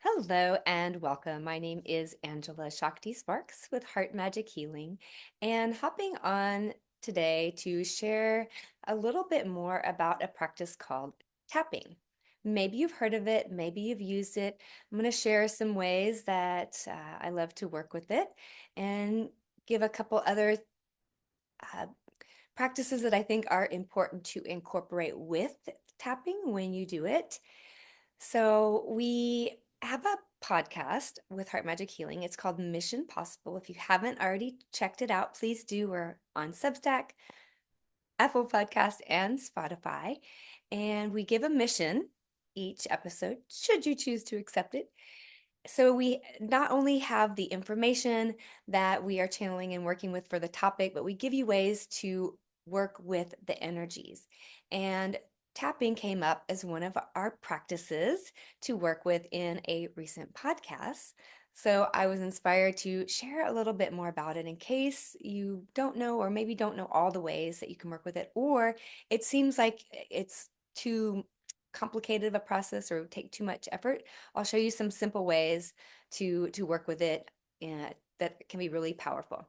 Hello and welcome. My name is Angela Shakti Sparks with Heart Magic Healing, and hopping on today to share a little bit more about a practice called tapping. Maybe you've heard of it, maybe you've used it. I'm going to share some ways that I love to work with it and give a couple other uh, practices that I think are important to incorporate with tapping when you do it. So we have a podcast with Heart Magic Healing. It's called Mission Possible. If you haven't already checked it out, please do. We're on Substack, Apple Podcast, and Spotify. And we give a mission each episode, should you choose to accept it. So we not only have the information that we are channeling and working with for the topic, but we give you ways to work with the energies. And tapping came up as one of our practices to work with in a recent podcast. So I was inspired to share a little bit more about it in case you don't know, or maybe don't know all the ways that you can work with it, or it seems like it's too complicated of a process or take too much effort. I'll show you some simple ways to work with it that can be really powerful.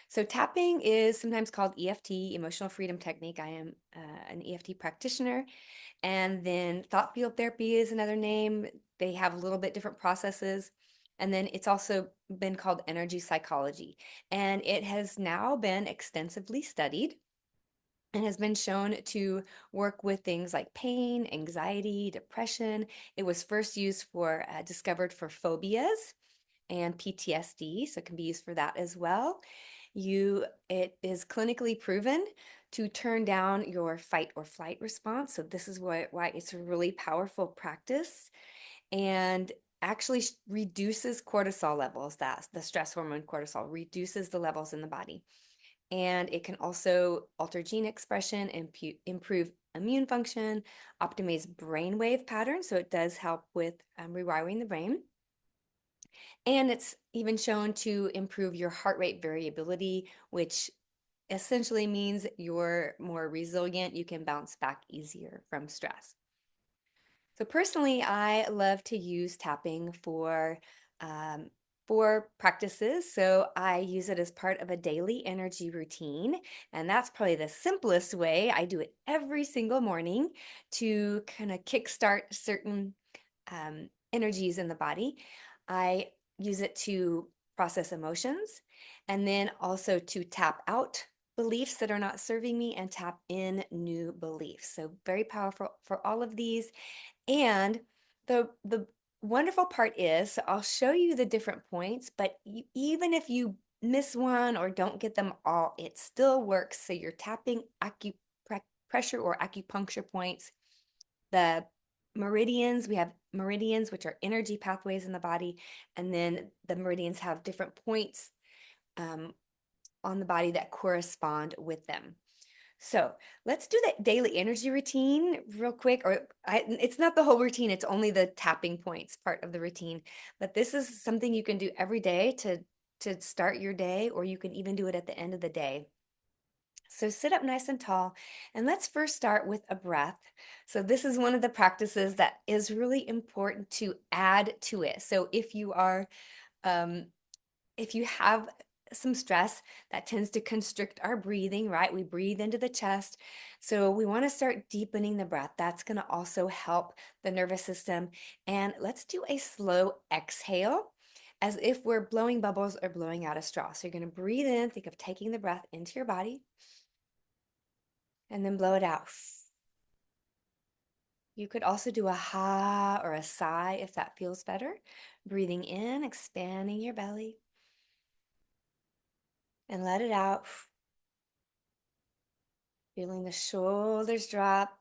So tapping is sometimes called EFT, Emotional Freedom Technique. I am an EFT practitioner. And then thought field therapy is another name. They have a little bit different processes. And then it's also been called energy psychology. And it has now been extensively studied and has been shown to work with things like pain, anxiety, depression. It was first used for, discovered for phobias and PTSD, so it can be used for that as well. It is clinically proven to turn down your fight or flight response. So this is why it's a really powerful practice and actually reduces cortisol levels. That's the stress hormone cortisol, reduces the levels in the body. And it can also alter gene expression, improve immune function, optimize brainwave patterns. So it does help with rewiring the brain. And it's even shown to improve your heart rate variability, which essentially means you're more resilient. You can bounce back easier from stress. So personally, I love to use tapping um, for practices. So I use it as part of a daily energy routine, and that's probably the simplest way. I do it every single morning to kind of kickstart certain energies in the body. I use it to process emotions and then also to tap out beliefs that are not serving me and tap in new beliefs. So very powerful for all of these. And the wonderful part is, so I'll show you the different points, but even if you miss one or don't get them all, it still works. So you're tapping pressure or acupuncture points. The meridians, we have meridians, which are energy pathways in the body, and then the meridians have different points um, on the body that correspond with them. So let's do that daily energy routine real quick. It's not the whole routine, it's only the tapping points part of the routine. But this is something you can do every day to start your day, or you can even do it at the end of the day. So sit up nice and tall, and let's first start with a breath. So this is one of the practices that is really important to add to it. So um, if you have some stress, that tends to constrict our breathing, right? We breathe into the chest. So we want to start deepening the breath. That's going to also help the nervous system. And let's do a slow exhale as if we're blowing bubbles or blowing out a straw. So you're going to breathe in, think of taking the breath into your body, and then blow it out. You could also do a ha or a sigh if that feels better. Breathing in, expanding your belly, and let it out. Feeling the shoulders drop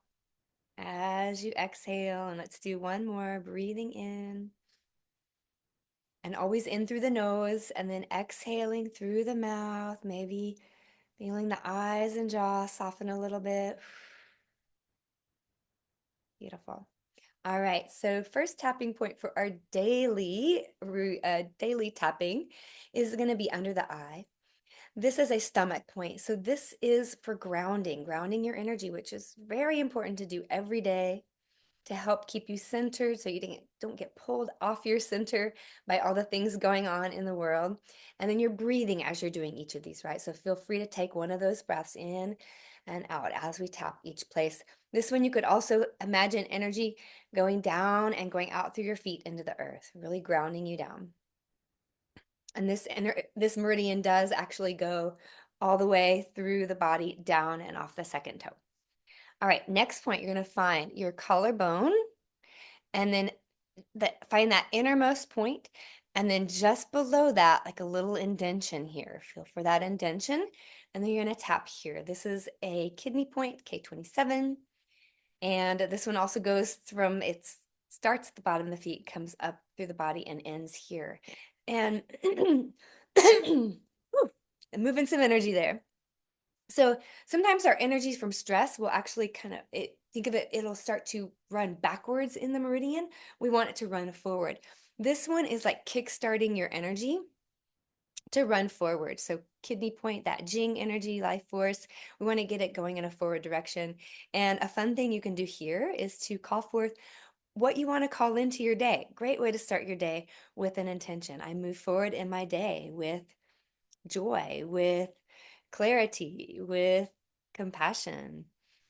as you exhale. And let's do one more. Breathing in and always in through the nose and then exhaling through the mouth. Maybe feeling the eyes and jaw soften a little bit. Beautiful. All right, so first tapping point for our daily tapping is going to be under the eye. This is a stomach point. So this is for grounding your energy, which is very important to do every day. to help keep you centered so you don't get pulled off your center by all the things going on in the world. And then you're breathing as you're doing each of these, right? So feel free to take one of those breaths in and out as we tap each place. This one you could also imagine energy going down and going out through your feet into the earth, really grounding you down. And this meridian does actually go all the way through the body down and off the second toe. All right, next point, you're going to find your collarbone and then find that innermost point, and then just below that, like a little indention here. Feel for that indention, and then you're going to tap here. This is a kidney point, K27, and this one also goes from it starts at the bottom of the feet, comes up through the body, and ends here. And I'm moving some energy there. So sometimes our energies from stress will actually think of it, it'll start to run backwards in the meridian. We want it to run forward. This one is like kickstarting your energy to run forward. So kidney point, that Jing energy, life force, we want to get it going in a forward direction. And a fun thing you can do here is to call forth what you want to call into your day. Great way to start your day with an intention. I move forward in my day with joy, with clarity, with compassion,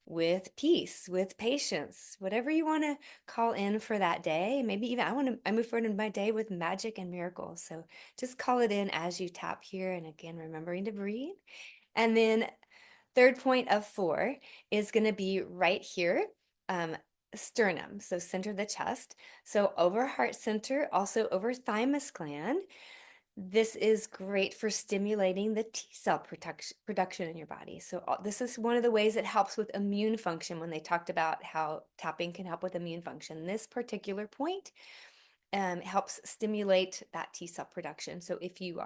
with peace, with patience, whatever you want to call in for that day. Maybe even I move forward in my day with magic and miracles. So just call it in as you tap here. And again, remembering to breathe. And then third point of 4 is going to be right here. Sternum, so center of the chest. So over heart center, also over thymus gland. This is great for stimulating the T cell production in your body. So this is one of the ways it helps with immune function when they talked about how tapping can help with immune function. This particular point helps stimulate that T cell production. So if you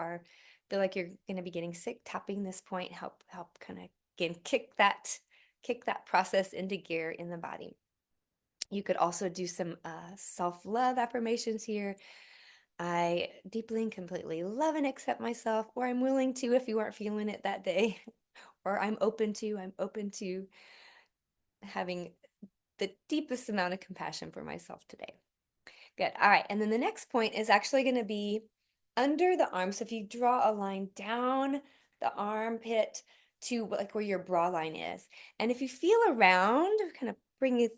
feel like you're going to be getting sick, tapping this point help kind of again kick that process into gear in the body. You could also do some self-love affirmations here. I deeply and completely love and accept myself, or I'm willing to if you aren't feeling it that day, or I'm open to having the deepest amount of compassion for myself today. Good. All right. And then the next point is actually going to be under the arm. So if you draw a line down the armpit to like where your bra line is, and if you feel around, kind of bring your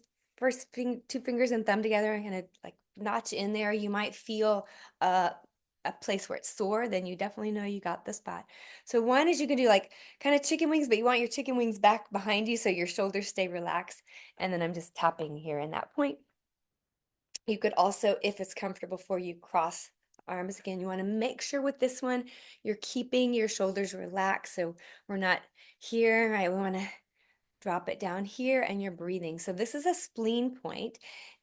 two fingers and thumb together and kind of like notch in there, you might feel a place where it's sore, then you definitely know you got the spot. So one is you can do like kind of chicken wings, but you want your chicken wings back behind you so your shoulders stay relaxed. And then I'm just tapping here in that point. You could also, if it's comfortable for you, cross arms again. You want to make sure with this one, you're keeping your shoulders relaxed. So we're not here, right? We want to drop it down here and you're breathing. So this is a spleen point,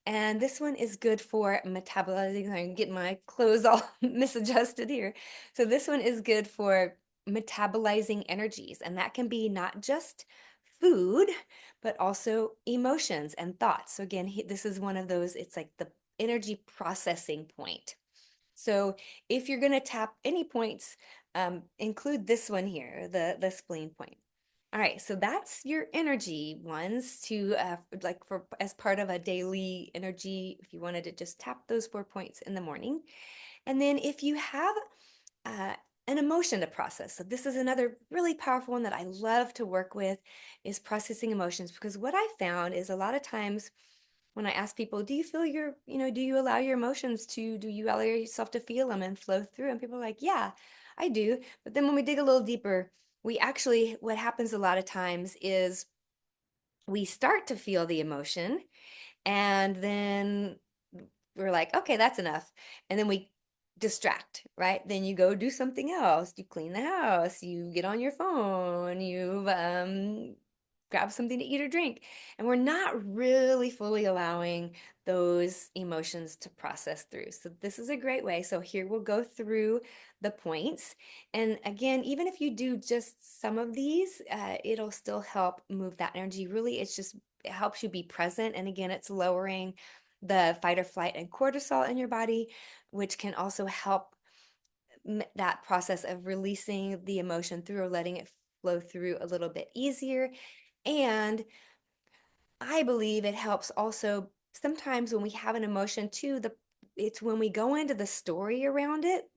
and this one is good for metabolizing. I'm getting my clothes all misadjusted here. So this one is good for metabolizing energies, and that can be not just food, but also emotions and thoughts. So again, this is one of those, it's like the energy processing point. So if you're going to tap any points, include this one here, the spleen point. All right, so that's your energy ones to like for as part of a daily energy, if you wanted to just tap those 4 points in the morning. And then if you have uh, an emotion to process, so this is another really powerful one that I love to work with, is processing emotions. Because what I found is a lot of times when I ask people, do you feel do you allow your emotions do you allow yourself to feel them and flow through? And people are like, yeah, I do. But then when we dig a little deeper, what happens a lot of times is we start to feel the emotion, and then we're like, okay, that's enough. And then we distract, right? Then you go do something else. You clean the house, you get on your phone, you grab something to eat or drink. And we're not really fully allowing those emotions to process through. So this is a great way. So here we'll go through the points. And again, even if you do just some of these, it'll still help move that energy. Really, it helps you be present. And again, it's lowering the fight or flight and cortisol in your body, which can also help that process of releasing the emotion through or letting it flow through a little bit easier. And I believe it helps also sometimes when we have an emotion too, it's when we go into the story around it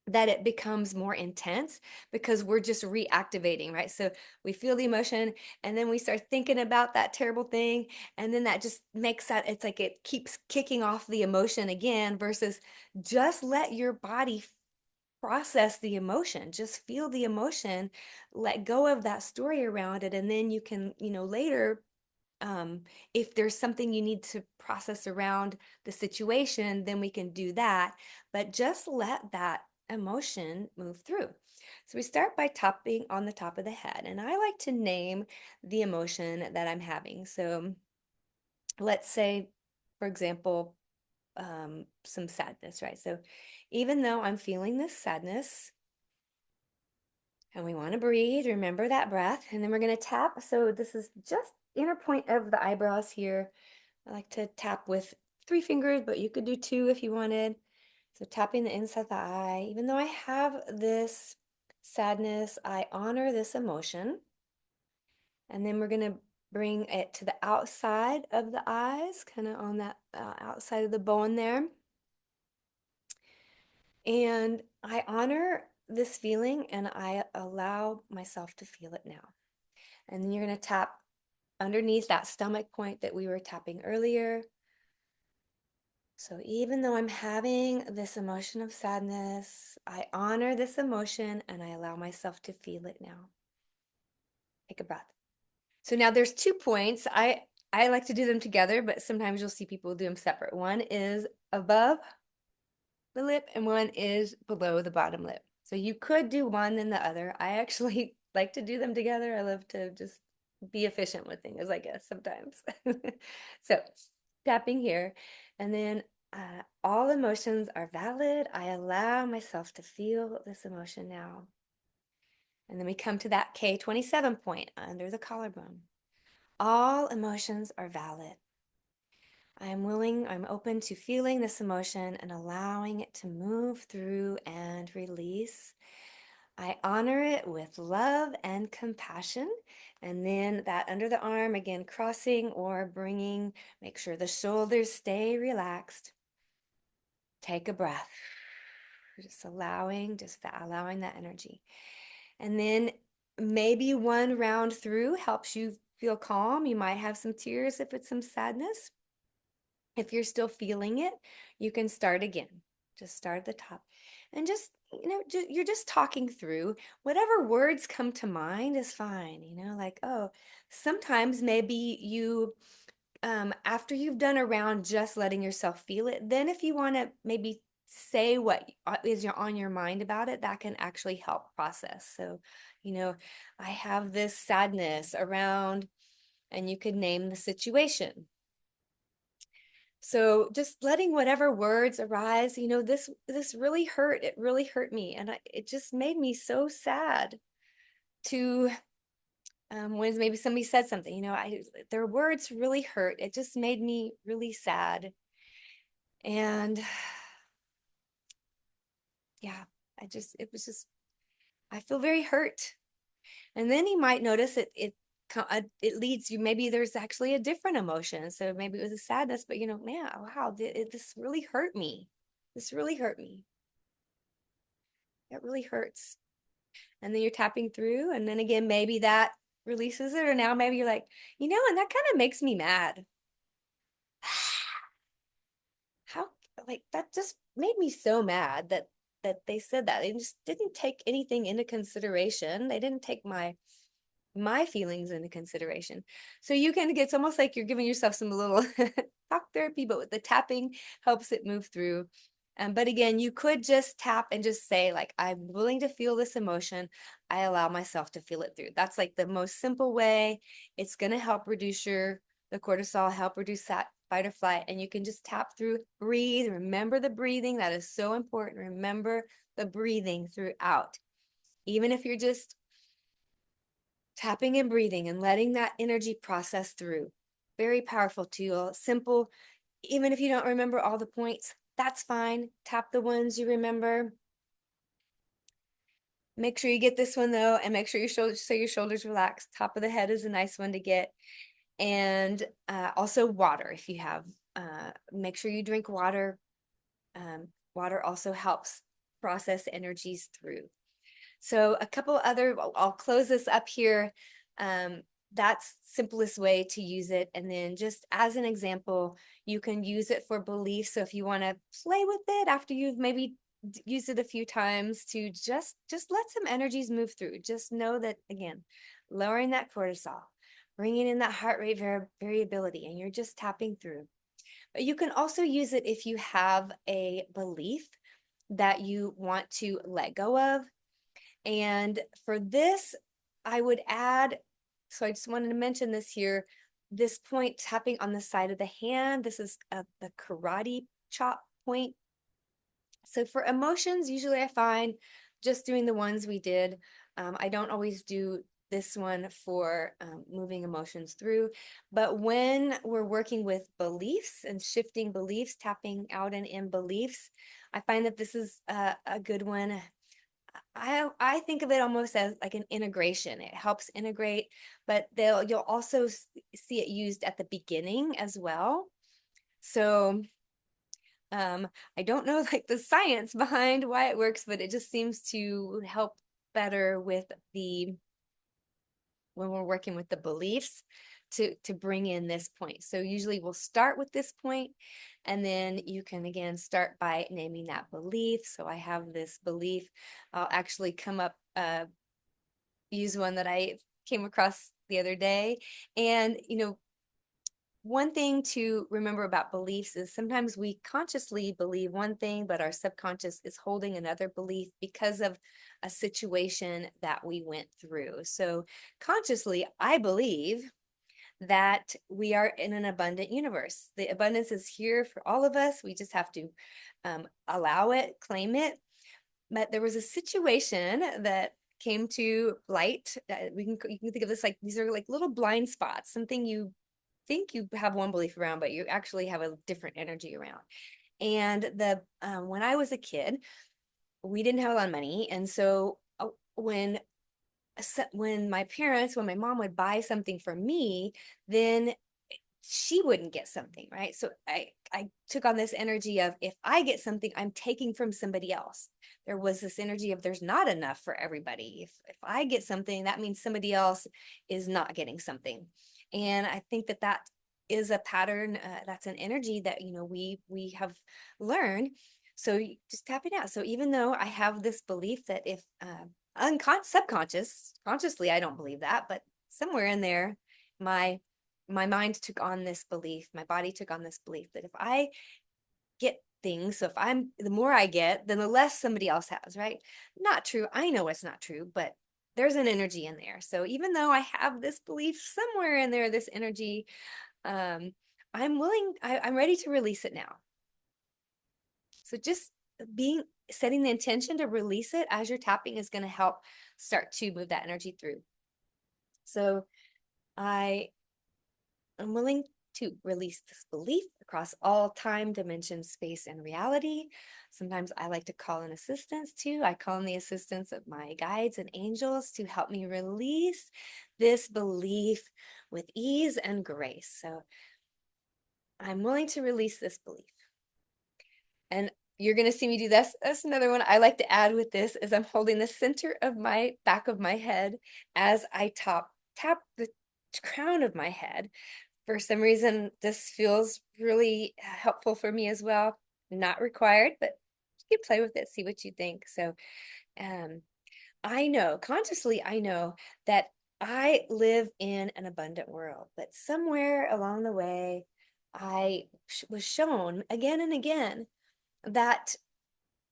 that it becomes more intense because we're just reactivating, right? So we feel the emotion and then we start thinking about that terrible thing. And then that just makes that, it's like it keeps kicking off the emotion again versus just let your body process the emotion, just feel the emotion, let go of that story around it. And then you can, later, um, if there's something you need to process around the situation, then we can do that. But just let that emotion move through. So we start by tapping on the top of the head. And I like to name the emotion that I'm having. So let's say, for example, some sadness, right? So even though I'm feeling this sadness, and we want to breathe, remember that breath, and then we're going to tap. So this is just inner point of the eyebrows here. I like to tap with 3 fingers, but you could do 2 if you wanted. So tapping the inside of the eye. Even though I have this sadness, I honor this emotion. And then we're going to bring it to the outside of the eyes, kind of on that outside of the bone there. And I honor this feeling and I allow myself to feel it now. And then you're going to tap underneath that stomach point that we were tapping earlier. So even though I'm having this emotion of sadness, I honor this emotion and I allow myself to feel it now. Take a breath. So now there's 2 points. I like to do them together, but sometimes you'll see people do them separate. One is above the lip and one is below the bottom lip. So you could do one and the other. I actually like to do them together. I love to just be efficient with things, I guess, sometimes. So tapping here, and then all emotions are valid. I allow myself to feel this emotion now. And then we come to that K27 point under the collarbone. All emotions are valid. I'm open to feeling this emotion and allowing it to move through and release. I honor it with love and compassion. And then that under the arm, again, crossing or bringing, make sure the shoulders stay relaxed. Take a breath. Just allowing that energy. And then maybe one round through helps you feel calm. You might have some tears if it's some sadness. If you're still feeling it, you can start again. Just start at the top. And just, you're just talking through whatever words come to mind is fine. Like, oh, sometimes maybe you, after you've done a round just letting yourself feel it, then if you want to maybe say what is on your mind about it, that can actually help process. So, I have this sadness around, and you could name the situation. So just letting whatever words arise, this really hurt. It really hurt me, and it just made me so sad to when maybe somebody said something. Their words really hurt. It just made me really sad, and yeah, it was just I feel very hurt. And then you might notice it leads you, maybe there's actually a different emotion. So maybe it was a sadness, but man, wow, this really hurt me. This really hurt me. It really hurts. And then you're tapping through, and then again, maybe that releases it, or now maybe you're like, and that kind of makes me mad. How, like, that just made me so mad that they said that. They just didn't take anything into consideration. They didn't take my feelings into consideration. So you can get, it's almost like you're giving yourself some little talk therapy, but with the tapping helps it move through. But again, you could just tap and just say, like, I'm willing to feel this emotion. I allow myself to feel it through. That's like the most simple way. It's going to help reduce the cortisol, help reduce that fight or flight. And you can just tap through, breathe. Remember the breathing. That is so important. Remember the breathing throughout. Even if you're just tapping and breathing and letting that energy process through. Very powerful tool. Simple. Even if you don't remember all the points, that's fine. Tap the ones you remember. Make sure you get this one though, and make sure your shoulders relaxed. Top of the head is a nice one to get. And also water, if you have, make sure you drink water. Water also helps process energies through. So a couple other, I'll close this up here. Um, that's simplest way to use it. And then just as an example, you can use it for belief. So if you want to play with it after you've maybe used it a few times, to just let some energies move through. Just know that, again, lowering that cortisol, bringing in that heart rate variability, and you're just tapping through. But you can also use it if you have a belief that you want to let go of. And for this, I would add, so I just wanted to mention this here, this point tapping on the side of the hand. This is the karate chop point. So for emotions, usually I find just doing the ones we did. I don't always do this one for moving emotions through. But when we're working with beliefs and shifting beliefs, tapping out and in beliefs, I find that this is a good one. I think of it almost as like an integration. It helps integrate, but you'll also see it used at the beginning as well. So I don't know like the science behind why it works, but it just seems to help better with the when we're working with the beliefs to bring in this point. So usually we'll start with this point, and then you can again start by naming that belief. So I have this belief. I'll actually come up use one that I came across the other day. And one thing to remember about beliefs is sometimes we consciously believe one thing, but our subconscious is holding another belief because of a situation that we went through. So consciously, I believe that we are in an abundant universe. The abundance is here for all of us. We just have to allow it, claim it. But there was a situation that came to light. You can think of this like these are like little blind spots, something you think you have one belief around, but you actually have a different energy around. And the when I was a kid, we didn't have a lot of money, and so when my parents, when my mom would buy something for me, then she wouldn't get something, right? So I took on this energy of if I get something, I'm taking from somebody else. There was this energy of there's not enough for everybody. If I get something, that means somebody else is not getting something. And I think that that is a pattern. That's an energy that we have learned. So just tapping out. So even though I have this belief that if consciously, I don't believe that, but somewhere in there, my my mind took on this belief, my body took on this belief that if I get things, so if I'm the more I get, then the less somebody else has, right? Not true. I know it's not true, but there's an energy in there. So even though I have this belief somewhere in there, this energy, um, I'm ready to release it now. So just being setting the intention to release it as you're tapping is going to help start to move that energy through. So I I'm willing to release this belief across all time, dimension, space, and reality. Sometimes I like to call in assistance too. I call in the assistance of my guides and angels to help me release this belief with ease and grace. So I'm willing to release this belief. And you're going to see me do this. That's another one I like to add with this is I'm holding the center of my back of my head as I tap the crown of my head. For some reason, this feels really helpful for me as well. Not required, but you can play with it, see what you think. So um, I know, consciously, I know that I live in an abundant world, but somewhere along the way, I was shown again and again that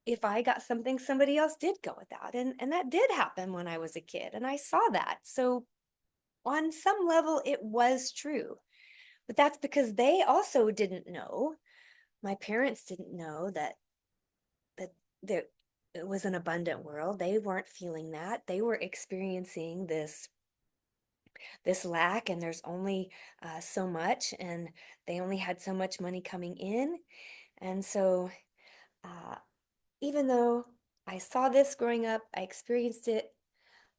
if I got something, somebody else did go without. And that did happen when I was a kid, and I saw that. So on some level, it was true. But that's because they also didn't know. My parents didn't know that there it was an abundant world. They weren't feeling that. They were experiencing this lack, and there's only so much, and they only had so much money coming in. And so, uh, even though I saw this growing up, I experienced it.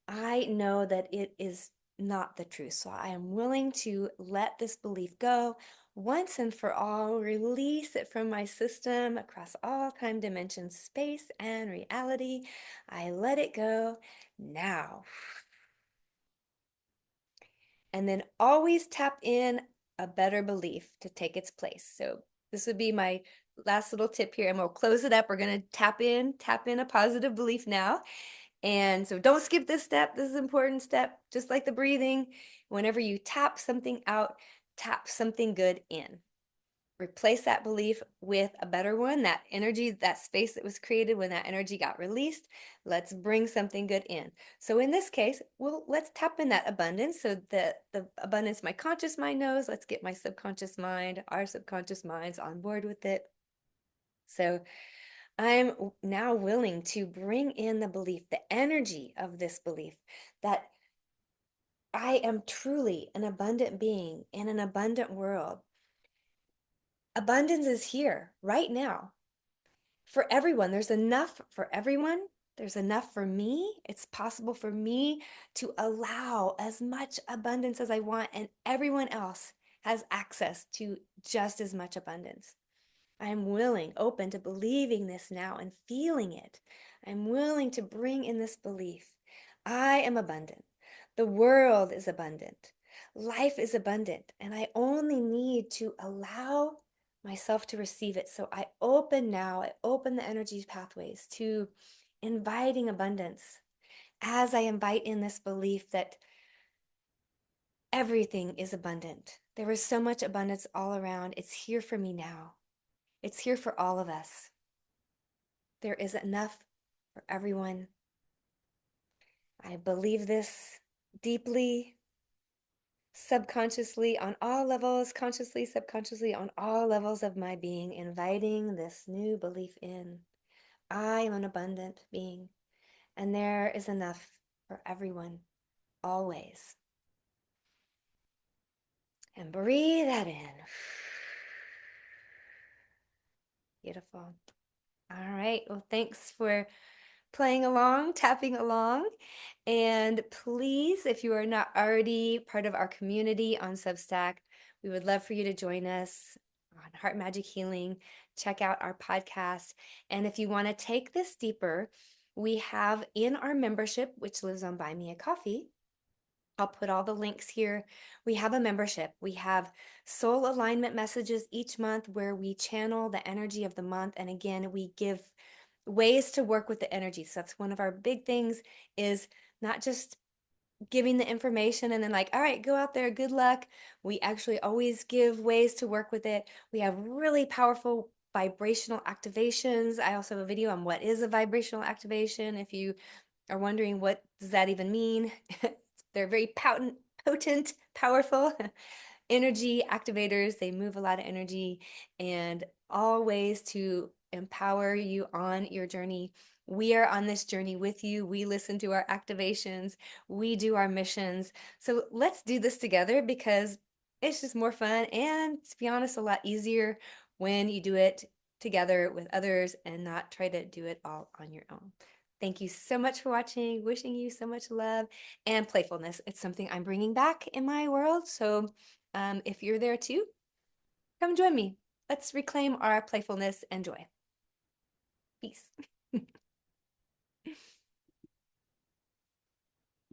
I know that it is. not the truth. So I am willing to let this belief go once and for all, release it from my system across all time, dimensions, space, and reality. I let it go now. And then always tap in a better belief to take its place. So this would be my last little tip here, and we'll close it up. We're going to tap in a positive belief now. And so don't skip this step. This is an important step, just like the breathing. Whenever you tap something out, tap something good in. Replace that belief with a better one, that energy, that space that was created when that energy got released. Let's bring something good in. So in this case, let's tap in that abundance. So the abundance my conscious mind knows, let's get my subconscious mind, our subconscious minds on board with it. So I'm now willing to bring in the belief, the energy of this belief that I am truly an abundant being in an abundant world. Abundance is here right now for everyone. There's enough for everyone. There's enough for me. It's possible for me to allow as much abundance as I want, and everyone else has access to just as much abundance. I'm willing, open to believing this now and feeling it. I'm willing to bring in this belief. I am abundant. The world is abundant. Life is abundant, and I only need to allow myself to receive it. So I open now, I open the energy pathways to inviting abundance as I invite in this belief that everything is abundant. There is so much abundance all around. It's here for me now. It's here for all of us. There is enough for everyone. I believe this deeply, subconsciously, on all levels, consciously, subconsciously, on all levels of my being, inviting this new belief in. I am an abundant being, and there is enough for everyone, always. And breathe that in. Beautiful. All right. Well, thanks for playing along, tapping along. And please, if you are not already part of our community on Substack, we would love for you to join us on Heart Magic Healing. Check out our podcast. And if you want to take this deeper, we have in our membership, which lives on Buy Me a Coffee. I'll put all the links here. We have a membership. We have soul alignment messages each month where we channel the energy of the month. And again, we give ways to work with the energy. So that's one of our big things, is not just giving the information and then like, all right, go out there, good luck. We actually always give ways to work with it. We have really powerful vibrational activations. I also have a video on what is a vibrational activation. If you are wondering what does that even mean, they're very potent, powerful energy activators. They move a lot of energy, and all ways to empower you on your journey. We are on this journey with you. We listen to our activations. We do our missions. So let's do this together, because it's just more fun and, to be honest, a lot easier when you do it together with others and not try to do it all on your own. Thank you so much for watching. Wishing you so much love and playfulness. It's something I'm bringing back in my world. So if you're there too, come join me. Let's reclaim our playfulness and joy. Peace.